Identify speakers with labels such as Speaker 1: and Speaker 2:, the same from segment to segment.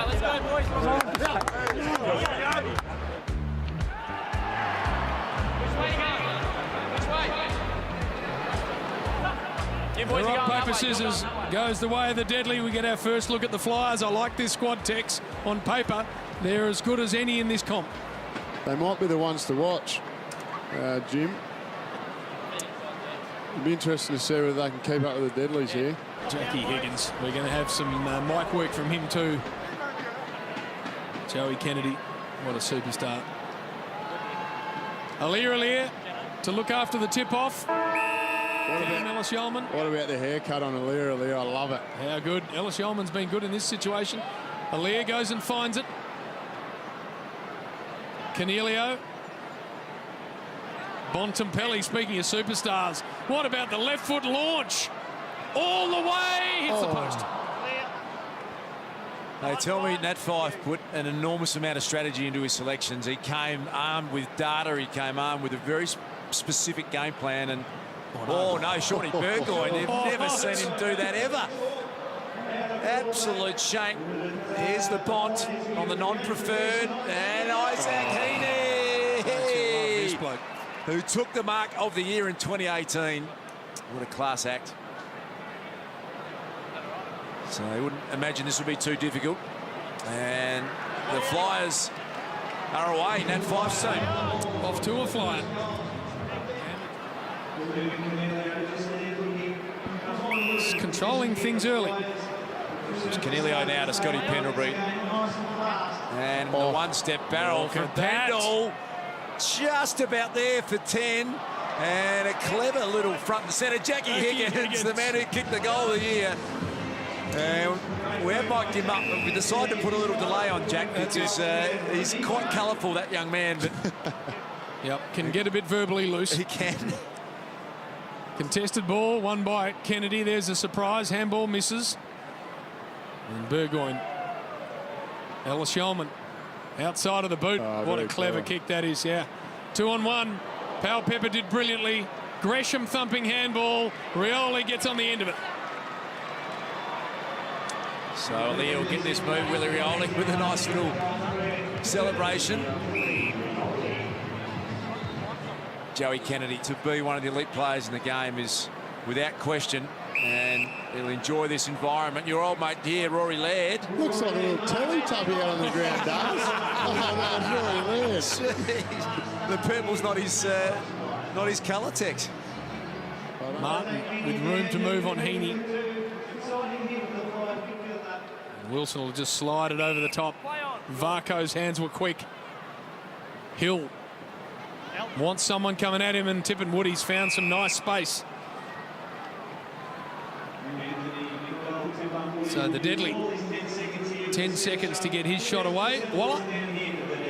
Speaker 1: let's go, boys.
Speaker 2: The rock, paper, scissors goes the way of the deadly. We get our first look at the Flyers. I like this squad, Tex. On paper, they're as good as any in this comp.
Speaker 3: They might be the ones to watch, Jim. It'll be interesting to see whether they can keep up with the deadlies here.
Speaker 2: Jackie Higgins. We're going to have some mic work from him too. Joey Kennedy. What a superstar. Aliir to look after the tip-off. Ellis Yeoman.
Speaker 3: What about the haircut on Aliir? I love it.
Speaker 2: How good. Ellis Yeoman's been good in this situation. Aliir goes and finds it. Canelio. Bontempelli, speaking of superstars. What about the left foot launch? All the way, hits the post.
Speaker 4: They tell me Nat Fyfe put an enormous amount of strategy into his selections. He came armed with data. He came armed with a very specific game plan. And oh no, Shawnee Burgoyne, they've never seen him do that ever. Absolute shame. Here's the Bont on the non-preferred, and Isaac Heaney, who took the mark of the year in 2018. What a class act. So I wouldn't imagine this would be too difficult. And the Flyers are away. Nat Fyfe's team
Speaker 2: off to a flyer. It's controlling things early.
Speaker 4: It's Canelio now to Scotty Pendlebury. And the one-step barrel from Pendle. Just about there for 10. And a clever little front and centre. Jackie Higgins, the man who kicked the goal of the year. And we have mic'd him up, but we decided to put a little delay on Jack because he's quite colourful, that young man. But
Speaker 2: yep, can get a bit verbally loose.
Speaker 4: He can.
Speaker 2: Contested ball, won by Kennedy. There's a surprise. Handball misses. And Burgoyne. Ellis Yeoman outside of the boot. What a clever kick that is, yeah. 2-on-1. Powell Pepper did brilliantly. Gresham thumping handball. Rioli gets on the end of it.
Speaker 4: So Leo will get this move with Rioli with a nice little celebration. Joey Kennedy, to be one of the elite players in the game, is without question, and he'll enjoy this environment. Your old mate here, Rory Laird.
Speaker 3: Looks like a little Teletubby out on the ground, does. Oh, no, Rory Laird.
Speaker 4: The purple's not his colour, Tex.
Speaker 2: Martin with room to move on Heaney. Wilson will just slide it over the top. Varco's hands were quick. Hill wants someone coming at him, and Tippin Woody's found some nice space. So the deadly 10 seconds to get his shot away. Waller,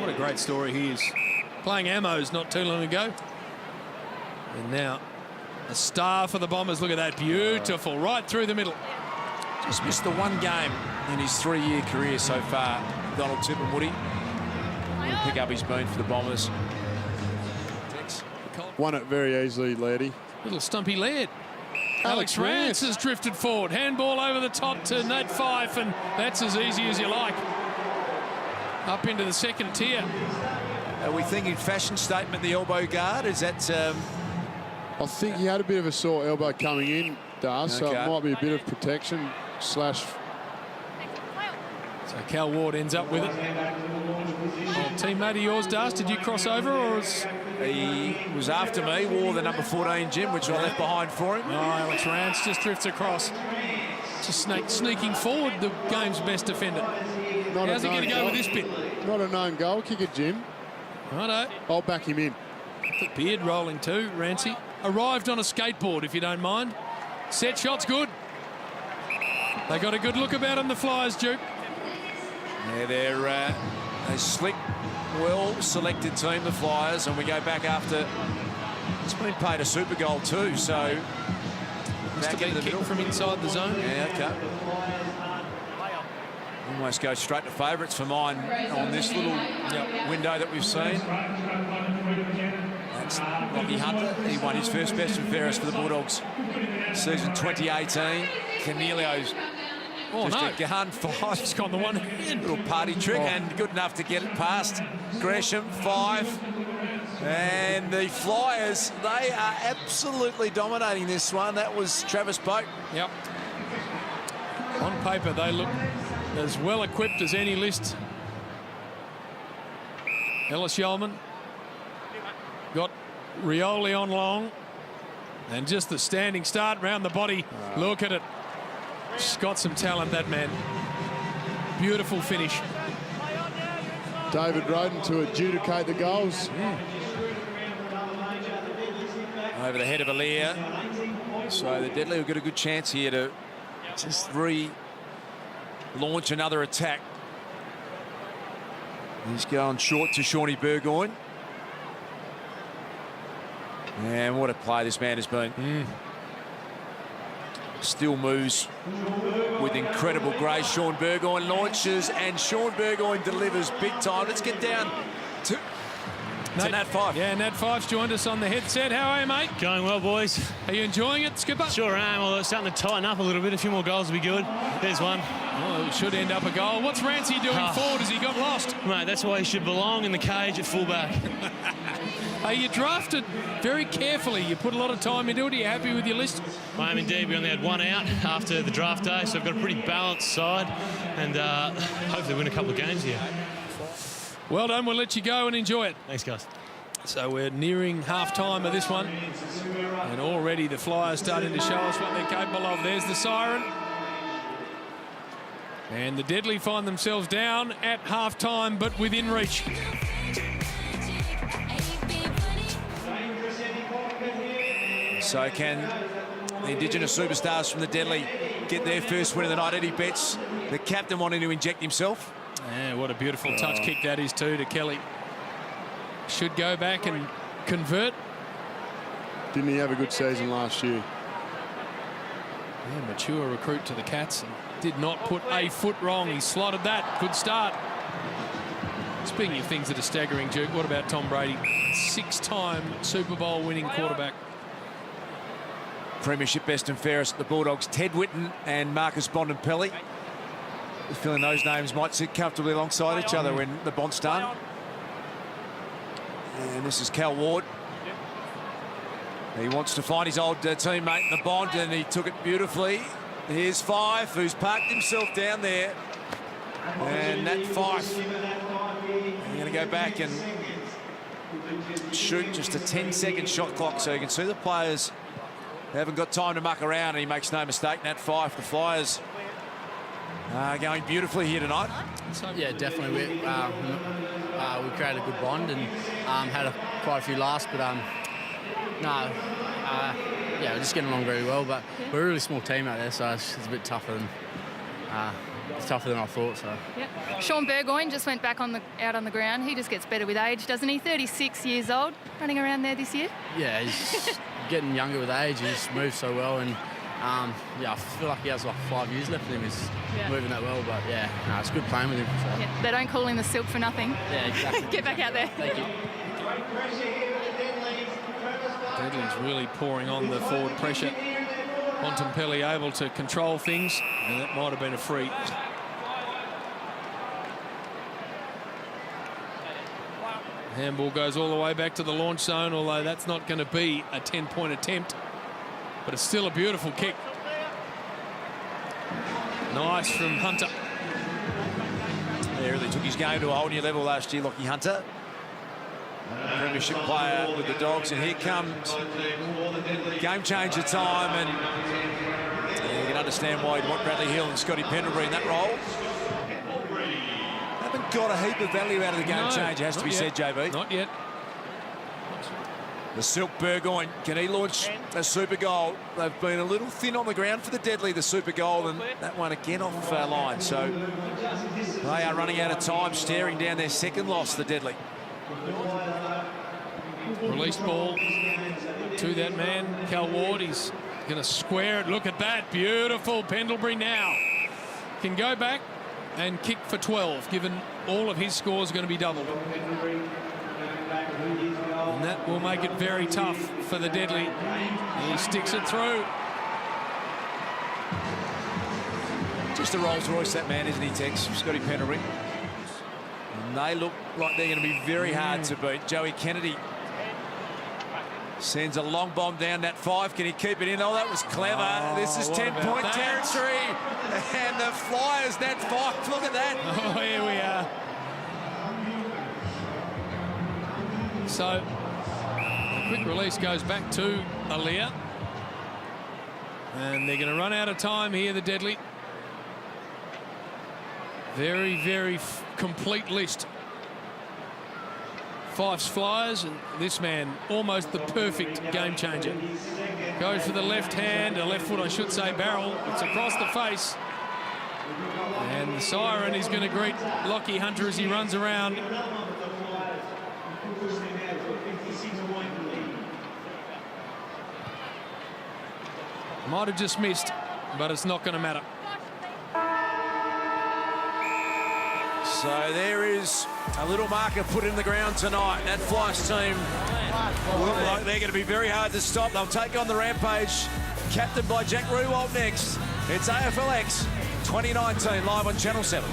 Speaker 2: what a great story he is. Playing Ammos not too long ago. And now a star for the Bombers. Look at that, beautiful, right through the middle.
Speaker 4: Just missed the one game in his 3-year career so far, Donald Tippin Woody. He'll pick up his spoon for the Bombers.
Speaker 3: Won it very easily, Lairdy.
Speaker 2: Little stumpy Laird. Alex Rance has drifted forward. Handball over the top to Nat Fyfe, and that's as easy as you like. Up into the second tier.
Speaker 4: Are we thinking fashion statement, the elbow guard? Is that...
Speaker 3: I think he had a bit of a sore elbow coming in, so it might be a bit of protection slash...
Speaker 2: So Cal Ward ends up with it. Old teammate of yours, Dars, did you cross over, or was...
Speaker 4: He was after me, wore the number 14, Jim, which I left behind for him.
Speaker 2: Oh, Alex Rance just drifts across. Just sneaking forward, the game's best defender. How's he going to go with this bit?
Speaker 3: Not a known goal kicker, Jim.
Speaker 2: Righto.
Speaker 3: I'll back him in.
Speaker 2: The beard rolling too, Rancy. Arrived on a skateboard, if you don't mind. Set shot's good. They got a good look about him, the Flyers, Duke.
Speaker 4: Yeah, they're a slick, well-selected team, the Flyers, and we go back after it's been paid a super goal too, so
Speaker 2: back into the middle from inside the zone.
Speaker 4: Yeah, okay. Almost go straight to favourites for mine on this little window that we've seen. That's Rocky Hunter. He won his first best and fairest for the Bulldogs. Season 2018. Canelio's
Speaker 2: Oh,
Speaker 4: just
Speaker 2: no.
Speaker 4: a gun 5.
Speaker 2: He's got the one hand.
Speaker 4: Little party trick and good enough to get it past Gresham. 5. And the Flyers, they are absolutely dominating this one. That was Travis Boat.
Speaker 2: Yep. On paper, they look as well equipped as any list. Ellis Yeoman got Rioli on long. And just the standing start round the body. Look at it. He's got some talent, that man. Beautiful finish.
Speaker 3: David Roden to adjudicate the goals.
Speaker 4: Over the head of Aliir. So the Deadly will get a good chance here to just launch another attack. He's going short to Shawnee Burgoyne. And what a play this man has been. Still moves with incredible grace. Sean Burgoyne launches and Sean Burgoyne delivers big time. Let's get down to Nat 5.
Speaker 2: Yeah, Nat 5's joined us on the headset. How are you, mate?
Speaker 1: Going well, boys.
Speaker 2: Are you enjoying it, Skipper?
Speaker 1: Sure am. Well, it's starting to tighten up a little bit. A few more goals will be good. There's one.
Speaker 2: Oh, it should end up a goal. What's Rancy doing forward as he got lost?
Speaker 1: Mate, that's why he should belong in the cage at fullback.
Speaker 2: Hey, you drafted very carefully. You put a lot of time into it. Are you happy with your list?
Speaker 1: I am indeed. We only had one out after the draft day, so I've got a pretty balanced side and hopefully win a couple of games here.
Speaker 2: Well done. We'll let you go and enjoy it.
Speaker 1: Thanks, guys.
Speaker 2: So we're nearing half-time of this one. And already the Flyers starting to show us what they're capable of. There's the siren. And the Deadly find themselves down at half-time, but within reach.
Speaker 4: So can the Indigenous superstars from the Deadly get their first win of the night? Eddie Betts, the captain, wanting to inject himself.
Speaker 2: Yeah, what a beautiful touch kick that is too to Kelly. Should go back and convert.
Speaker 3: Didn't he have a good season last year?
Speaker 2: Yeah, mature recruit to the Cats and did not put a foot wrong. He slotted that. Good start. Speaking of things that are staggering, Duke, what about Tom Brady? 6-time Super Bowl winning quarterback.
Speaker 4: Premiership best and fairest at the Bulldogs, Ted Whitten and Marcus Bontempelli. Feeling those names might sit comfortably alongside each other when the Bont's done. And this is Cal Ward. He wants to find his old teammate in the Bont, and he took it beautifully. Here's Fife, who's parked himself down there. And that Fife, they're going to go back and shoot just a 10-second shot clock, so you can see the players haven't got time to muck around, and he makes no mistake. Nat Fife, the Flyers are going beautifully here tonight.
Speaker 5: Yeah, definitely. We created a good bond and had quite a few laughs, but yeah, we're just getting along very well. But we're a really small team out there, so it's a bit tougher than I thought. So.
Speaker 6: Yep. Sean Burgoyne just went back out on the ground. He just gets better with age, doesn't he? 36 years old, running around there this year.
Speaker 5: Yeah, he's getting younger with age. He just moves so well, and yeah, I feel like he has like 5 years left in him. He's moving that well, but yeah, no, it's good playing with him. So.
Speaker 6: Yeah, they don't call him the Silk for nothing.
Speaker 5: Yeah, exactly.
Speaker 6: Get back out there.
Speaker 5: Thank you.
Speaker 2: Deadly's really pouring on the forward pressure. Bontempelli able to control things, and that might have been a free. Handball goes all the way back to the launch zone, although that's not going to be a 10-point attempt. But it's still a beautiful kick. Nice from Hunter.
Speaker 4: He really took his game to a whole new level last year, Lockie Hunter. Premiership player with the Dogs, and here comes game changer time, and you can understand why you'd want Bradley Hill and Scotty Pendlebury in that role. Haven't got a heap of value out of the game changer, has to be said, JB.
Speaker 2: Not yet.
Speaker 4: The Silk Burgoyne, can he launch a super goal? They've been a little thin on the ground for the Deadly, the super goal, and that one again off line. So they are running out of time, staring down their second loss, the Deadly.
Speaker 2: Released ball to that man, Cal Ward. He's going to square it. Look at that. Beautiful. Pendlebury now can go back and kick for 12, given all of his scores are going to be doubled. And that will make it very tough for the Deadly. He sticks it through.
Speaker 4: Just a Rolls Royce, that man, isn't he, Tex? Scotty Pendlebury. And they look like they're going to be very hard to beat. Joey Kennedy sends a long bomb down that 5. Can he keep it in? Oh, that was clever. This is 10-point territory. And the Flyers, that 5. Look at that.
Speaker 2: Oh, here we are. So, the quick release goes back to Aaliyah. And they're going to run out of time here, the Deadly. Very, very complete list. Fife's Flyers, and this man, almost the perfect game changer. Goes for the left hand, left foot, I should say, barrel. It's across the face. And the siren is going to greet Lockie Hunter as he runs around. Might have just missed, but it's not going to matter.
Speaker 4: So there is a little marker put in the ground tonight. That Flyers team look like they're going to be very hard to stop. They'll take on the Rampage, captained by Jack Rewalt next. It's AFLX 2019 live on Channel 7.